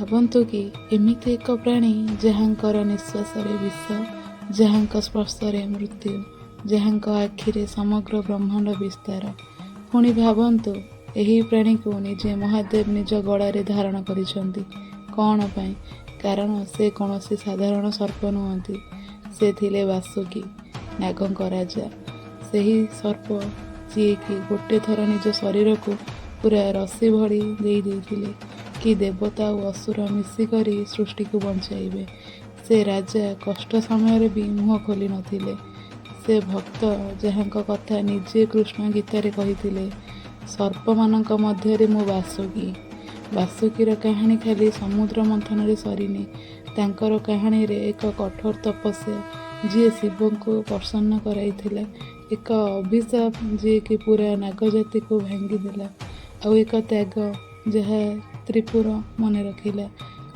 ଭାବନ୍ତୁ କି ଏମିତି ଏକ ପ୍ରାଣୀ ଯାହାଙ୍କର ନିଶ୍ୱାସରେ ବିଷ, ଯାହାଙ୍କ ସ୍ପର୍ଶରେ ମୃତ୍ୟୁ, ଯାହାଙ୍କ ଆଖିରେ ସମଗ୍ର ବ୍ରହ୍ମାଣ୍ଡ ବିସ୍ତାର। ପୁଣି ଭାବନ୍ତୁ ଏହି ପ୍ରାଣୀକୁ ନିଜେ ମହାଦେବ ନିଜ ଗଳାରେ ଧାରଣ କରିଛନ୍ତି। କ'ଣ ପାଇଁ? କାରଣ ସେ କୌଣସି ସାଧାରଣ ସର୍ପ ନୁହନ୍ତି। ସେ ଥିଲେ ବାସୁକି, ନାଗଙ୍କ ରାଜା। ସେହି ସର୍ପ ଯିଏକି ଗୋଟେ ଥର ନିଜ ଶରୀରକୁ ପୁରା ରସି ଭଳି ଦେଇଥିଲେ କି ଦେବତା ଓ ଅସୁର ମିଶିକରି ସୃଷ୍ଟିକୁ ବଞ୍ଚାଇବେ। ସେ ରାଜା କଷ୍ଟ ସମୟରେ ବି ମୁହଁ ଖୋଲି ନଥିଲେ। ସେ ଭକ୍ତ ଯାହାଙ୍କ କଥା ନିଜେ କୃଷ୍ଣ ଗୀତାରେ କହିଥିଲେ, ସର୍ପମାନଙ୍କ ମଧ୍ୟରେ ମୁଁ ବାସୁକି। ବାସୁକିର କାହାଣୀ ଖାଲି ସମୁଦ୍ର ମନ୍ଥନରେ ସରିନି। ତାଙ୍କର କାହାଣୀରେ ଏକ କଠୋର ତପସ୍ୟା ଯିଏ ଶିବଙ୍କୁ ପ୍ରସନ୍ନ କରାଇଥିଲା, ଏକ ଅଭିଶାପ ଯିଏକି ପୁରା ନାଗଜାତିକୁ ଭାଙ୍ଗିଦେଲା, ଆଉ ଏକ ତ୍ୟାଗ ଯାହା ତ୍ରିପୁର ମନେ ରଖିଲା।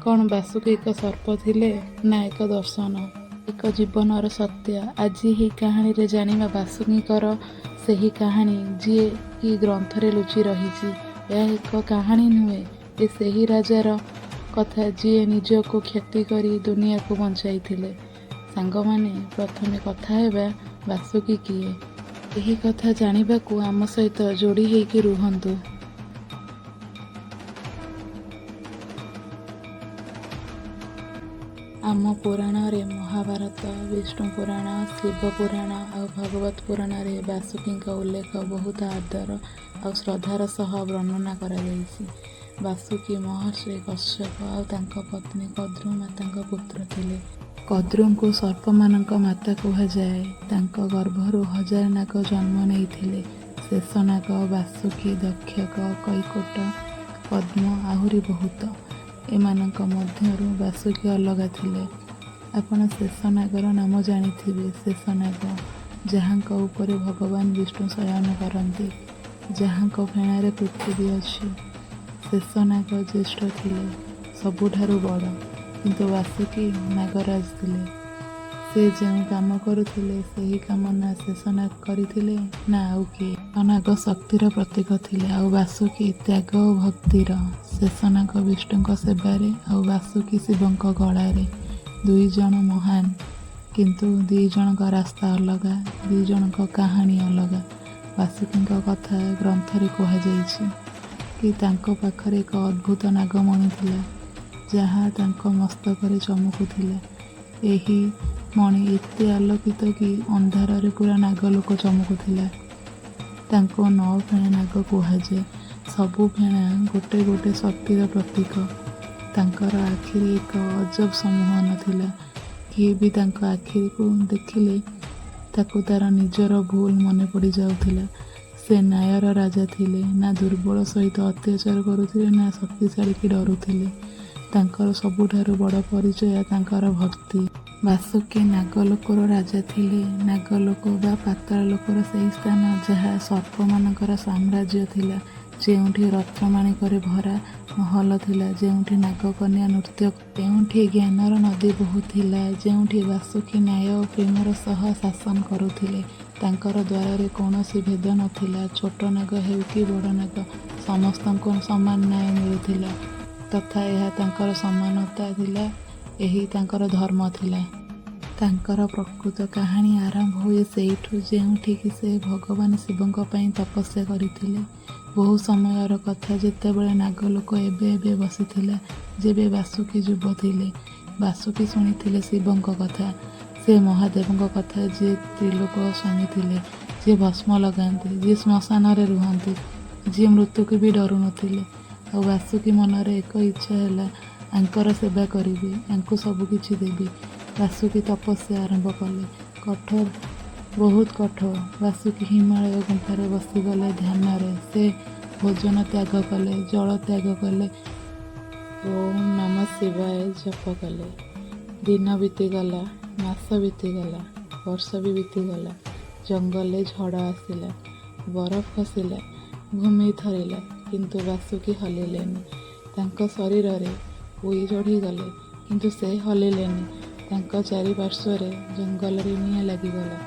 କ'ଣ ବାସୁକି ଏକ ସର୍ପ ଥିଲେ ନା ଏକ ଦର୍ଶନ, ଏକ ଜୀବନର ସତ୍ୟ? ଆଜି ଏହି କାହାଣୀରେ ଜାଣିବା ବାସୁକିଙ୍କର ସେହି କାହାଣୀ ଯିଏ କି ଗ୍ରନ୍ଥରେ ଲୁଚି ରହିଛି। ଏହା ଏକ କାହାଣୀ ନୁହେଁ, ଏ ସେହି ରାଜାର କଥା ଯିଏ ନିଜକୁ କ୍ଷତି କରି ଦୁନିଆକୁ ବଞ୍ଚାଇଥିଲେ। ସାଙ୍ଗମାନେ, ପ୍ରଥମେ କଥା ହେବା ବାସୁକି କିଏ? ଏହି କଥା ଜାଣିବାକୁ ଆମ ସହିତ ଯୋଡ଼ି ହେଇକି ରୁହନ୍ତୁ। ଆମ ପୁରାଣରେ ମହାଭାରତ, ବିଷ୍ଣୁ ପୁରାଣ, ଶିବ ପୁରାଣ ଆଉ ଭଗବତ ପୁରାଣରେ ବାସୁକିଙ୍କ ଉଲ୍ଲେଖ ବହୁତ ଆଦର ଆଉ ଶ୍ରଦ୍ଧାର ସହ ବର୍ଣ୍ଣନା କରାଯାଇଛି। ବାସୁକି ମହର୍ଷି କଶ୍ୟପ ଆଉ ତାଙ୍କ ପତ୍ନୀ କଦ୍ରୁ ମାତାଙ୍କ ପୁତ୍ର ଥିଲେ। କଦ୍ରୁଙ୍କୁ ସର୍ପମାନଙ୍କ ମାତା କୁହାଯାଏ। ତାଙ୍କ ଗର୍ଭରୁ 1000 ନାଗ ଜନ୍ମ ନେଇଥିଲେ। ଶେଷନାଗ, ବାସୁକି, ଦକ୍ଷକ, କୈକଟ, ପଦ୍ମ ଆହୁରି ବହୁତ। ଏମାନଙ୍କ ମଧ୍ୟରୁ ବାସୁକି ଅଲଗା ଥିଲେ। ଆପଣ ଶେଷନାଗର ନାମ ଜାଣିଥିବେ। ଶେଷନାଗ ଯାହାଙ୍କ ଉପରେ ଭଗବାନ ବିଷ୍ଣୁ ଶୟନ କରନ୍ତି, ଯାହାଙ୍କ ଫେଣାରେ ପୃଥିବୀ ଅଛି। ଶେଷନାଗ ଜ୍ୟେଷ୍ଠ ଥିଲେ, ସବୁଠାରୁ ବଡ଼। କିନ୍ତୁ ବାସୁକି ନାଗରାଜ ଥିଲେ। ସେ ଯେଉଁ କାମ କରୁଥିଲେ ସେହି କାମ ନା ଶେଷନାଗ କରିଥିଲେ ନା ଆଉ କିଏ। ଶେଷନାଗ ଶକ୍ତିର ପ୍ରତୀକ ଥିଲେ ଆଉ ବାସୁକି ତ୍ୟାଗ ଓ ଭକ୍ତିର। ଶେଷନାଗ ବିଷ୍ଣୁଙ୍କ ସେବାରେ ଆଉ ବାସୁକି ଶିବଙ୍କ ଗଳାରେ। ଦୁଇ ଜଣ ମହାନ, କିନ୍ତୁ ଦୁଇ ଜଣଙ୍କ ରାସ୍ତା ଅଲଗା, ଦୁଇ ଜଣଙ୍କ କାହାଣୀ ଅଲଗା। ବାସୁକିଙ୍କ କଥା ଗ୍ରନ୍ଥରେ କୁହାଯାଇଛି କି ତାଙ୍କ ପାଖରେ ଏକ ଅଦ୍ଭୁତ ନାଗମଣି ଥିଲା, ଯାହା ତାଙ୍କ ମସ୍ତକରେ ଚମକୁଥିଲା। ଏହି ମଣି ଏତେ ଆଲୋକିତ କି ଅନ୍ଧାରରେ ପୁରା ନାଗଲୋକ ଚମକୁଥିଲା। ତାଙ୍କୁ 9 ଫେଣା ନାଗ କୁହାଯାଏ। ସବୁ ଫେଣା ଗୋଟେ ଗୋଟେ ଶକ୍ତିର ପ୍ରତୀକ। ତାଙ୍କର ଆଖିରେ ଏକ ଅଜବ ସମ୍ମୋହନ ଥିଲା। କିଏ ବି ତାଙ୍କ ଆଖିକୁ ଦେଖିଲେ ତାକୁ ତାର ନିଜର ଭୁଲ ମନେ ପଡ଼ିଯାଉଥିଲା। ସେ ନ୍ୟାୟର ରାଜା ଥିଲେ, ନା ଦୁର୍ବଳ ସହିତ ଅତ୍ୟାଚାର କରୁଥିଲେ ନା ଶକ୍ତିଶାଳୀ କି ଡରୁଥିଲେ। ତାଙ୍କର ସବୁଠାରୁ ବଡ଼ ପରିଚୟ ତାଙ୍କର ଭକ୍ତି। ବାସୁକି ନାଗଲୋକର ରାଜା ଥିଲେ। ନାଗଲୋକ ବା ପାତାଳ ଲୋକର ସେହି ସ୍ଥାନ ଯାହା ସର୍ପମାନଙ୍କର ସାମ୍ରାଜ୍ୟ ଥିଲା, ଯେଉଁଠି ରତ୍ନମାଣିକରେ ଭରା ମହଲ ଥିଲା, ଯେଉଁଠି ନାଗକନ୍ୟା ନୃତ୍ୟ, ଯେଉଁଠି ଜ୍ଞାନର ନଦୀ ବହୁଥିଲା, ଯେଉଁଠି ବାସୁକି ନ୍ୟାୟ ଓ ପ୍ରେମର ସହ ଶାସନ କରୁଥିଲେ। ତାଙ୍କର ଦ୍ୱାରରେ କୌଣସି ଭେଦ ନଥିଲା। ଛୋଟ ନାଗ ହେଉ କି ବଡ଼ ନାଗ, ସମସ୍ତଙ୍କୁ ସମାନ ନ୍ୟାୟ ମିଳୁଥିଲା। ତଥା ଏହା ତାଙ୍କର ସମାନତା ଥିଲା, ଏହି ତାଙ୍କର ଧର୍ମ ଥିଲା। ତାଙ୍କର ପ୍ରକୃତ କାହାଣୀ ଆରମ୍ଭ ହୁଏ ସେଇଠୁ, ଯେଉଁଠିକି ସେ ଭଗବାନ ଶିବଙ୍କ ପାଇଁ ତପସ୍ୟା କରିଥିଲେ। ବହୁ ସମୟର କଥା, ଯେତେବେଳେ ନାଗଲୋକ ଏବେ ଏବେ ବସିଥିଲା, ଯେବେ ବାସୁକି ଯୁବ ଥିଲେ। ବାସୁକି ଶୁଣିଥିଲେ ଶିବଙ୍କ କଥା, ସେ ମହାଦେବଙ୍କ କଥା, ଯିଏ ତ୍ରିଲୋକ ସ୍ୱାମୀ ଥିଲେ, ଯିଏ ଭସ୍ମ ଲଗାନ୍ତି, ଯିଏ ଶ୍ମଶାନରେ ରୁହନ୍ତି, ଯିଏ ମୃତ୍ୟୁକୁ ବି ଡରୁ ନଥିଲେ। ଆଉ ବାସୁକି ମନରେ ଏକ ଇଚ୍ଛା ହେଲା, ଆଙ୍କର ସେବା କରିବି, ୟାଙ୍କୁ ସବୁ କିଛି ଦେବି। ବାସୁକି ତପସ୍ୟା ଆରମ୍ଭ କଲେ। କଠୋର, ବହୁତ କଠୋର। ବାସୁକି ହିମାଳୟ ଗୁମ୍ଫାରେ ବସିଗଲେ ଧ୍ୟାନରେ। ସେ ଭୋଜନ ତ୍ୟାଗ କଲେ, ଜଳ ତ୍ୟାଗ କଲେ, ଓଁ ନମଃ ଶିବାୟ ଜପ କଲେ। ଦିନ ବିତିଗଲା, ମାସ ବିତିଗଲା, ବର୍ଷ ବି ବିତିଗଲା। ଜଙ୍ଗଲରେ ଝଡ଼ ଆସିଲା, ବରଫ ଖସିଲା, ଭୂମି ଥରିଲା, କିନ୍ତୁ ବାସୁକି ହଲିଲେନି। ତାଙ୍କ ଶରୀରରେ ଉଇ ଚଢ଼ିଗଲେ, କିନ୍ତୁ ସେ ହଲିଲେନି। ତାଙ୍କ ଚାରିପାର୍ଶ୍ୱରେ ଜଙ୍ଗଲରେ ନିଆଁ ଲାଗିଗଲା,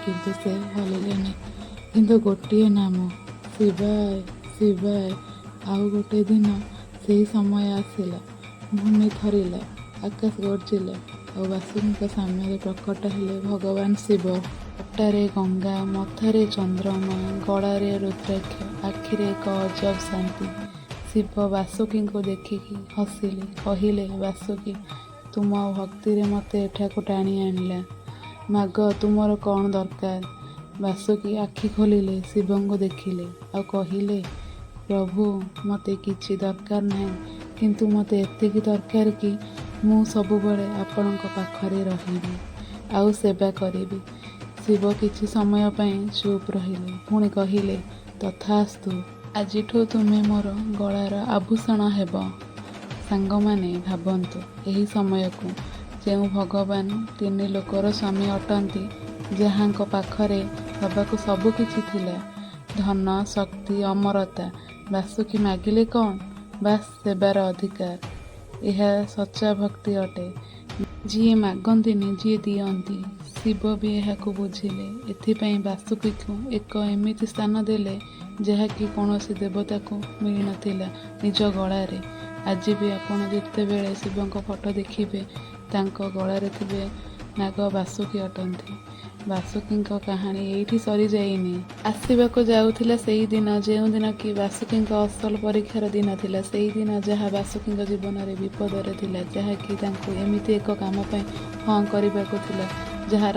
କିନ୍ତୁ ସେ ହଲିଲେନି। କିନ୍ତୁ ଗୋଟିଏ ନାମ, ଶିବାୟ ଶିବାୟ। ଆଉ ଗୋଟେ ଦିନ ସେହି ସମୟ ଆସିଲା। ଭୂମି ଥରିଲା, ଆକାଶ ଗର୍ଜିଲା ଆଉ ବାସୁକୀଙ୍କ ସାମ୍ନାରେ ପ୍ରକଟ ହେଲେ ଭଗବାନ ଶିବ। ଜଟାରେ ଗଙ୍ଗା, ମଥାରେ ଚନ୍ଦ୍ରମା, ଗଳାରେ ରୁଦ୍ରାକ୍ଷ, ଆଖିରେ ଏକ ଅଜବ ଶାନ୍ତି। ଶିବ ବାସୁକୀଙ୍କୁ ଦେଖିକି ହସିଲେ, କହିଲେ, ବାସୁକୀ, ତୁମ ଭକ୍ତିରେ ମୋତେ ଏଠାକୁ ଟାଣି ଆଣିଲା। ମାଗ, ତୁମର କ'ଣ ଦରକାର? ବାସୁକୀ ଆଖି ଖୋଲିଲେ, ଶିବଙ୍କୁ ଦେଖିଲେ ଆଉ କହିଲେ, ପ୍ରଭୁ, ମୋତେ କିଛି ଦରକାର ନାହିଁ, କିନ୍ତୁ ମୋତେ ଏତିକି ଦରକାର କି ମୁଁ ସବୁବେଳେ ଆପଣଙ୍କ ପାଖରେ ରହିବି ଆଉ ସେବା କରିବି। ଶିବ କିଛି ସମୟ ପାଇଁ ଚୁପ୍ ରହିଲେ, ପୁଣି କହିଲେ, ତଥାସ୍ତୁ, ଆଜିଠୁ ତୁମେ ମୋର ଗଳାର ଆଭୂଷଣ ହେବ। ସାଙ୍ଗମାନେ, ଭାବନ୍ତୁ ଏହି ସମୟକୁ, ଯେଉଁ ଭଗବାନ ତିନି ଲୋକର ସ୍ୱାମୀ ଅଟନ୍ତି, ଯାହାଙ୍କ ପାଖରେ ଦେବାକୁ ସବୁ କିଛି ଥିଲା, ଧନ, ଶକ୍ତି, ଅମରତା, ବାସୁକୀ ମାଗିଲେ କ'ଣ? ବାସ୍ ସେବାର ଅଧିକାର। ଏହା ସଚ୍ଚା ଭକ୍ତି ଅଟେ। ଯିଏ ମାଗନ୍ତିନି, ଯିଏ ଦିଅନ୍ତି। ଶିବ ବି ଏହାକୁ ବୁଝିଲେ। ଏଥିପାଇଁ ବାସୁକୀକୁ ଏକ ଏମିତି ସ୍ଥାନ ଦେଲେ, ଯାହାକି କୌଣସି ଦେବତାକୁ ମିଳିନଥିଲା ନିଜ ଗଳାରେ। ଆଜି ବି ଆପଣ ଯେତେବେଳେ ଶିବଙ୍କ ଫଟୋ ଦେଖିବେ, ତାଙ୍କ ଗଳାରେ ଥିବେ ନାଗ ବାସୁକୀ ଅଟନ୍ତି। ବାସୁକୀଙ୍କ କାହାଣୀ ଏଇଠି ସରିଯାଇନି। ଆସିବାକୁ ଯାଉଥିଲା ସେହି ଦିନ, ଯେଉଁଦିନ କି ବାସୁକୀଙ୍କ ଅସଲ ପରୀକ୍ଷାର ଦିନ ଥିଲା। ସେହି ଦିନ ଯାହା ବାସୁକୀଙ୍କ ଜୀବନରେ ବିପଦରେ ଥିଲା, ଯାହାକି ତାଙ୍କୁ ଏମିତି ଏକ କାମ ପାଇଁ ହଁ କରିବାକୁ ଥିଲା, ଯାହାର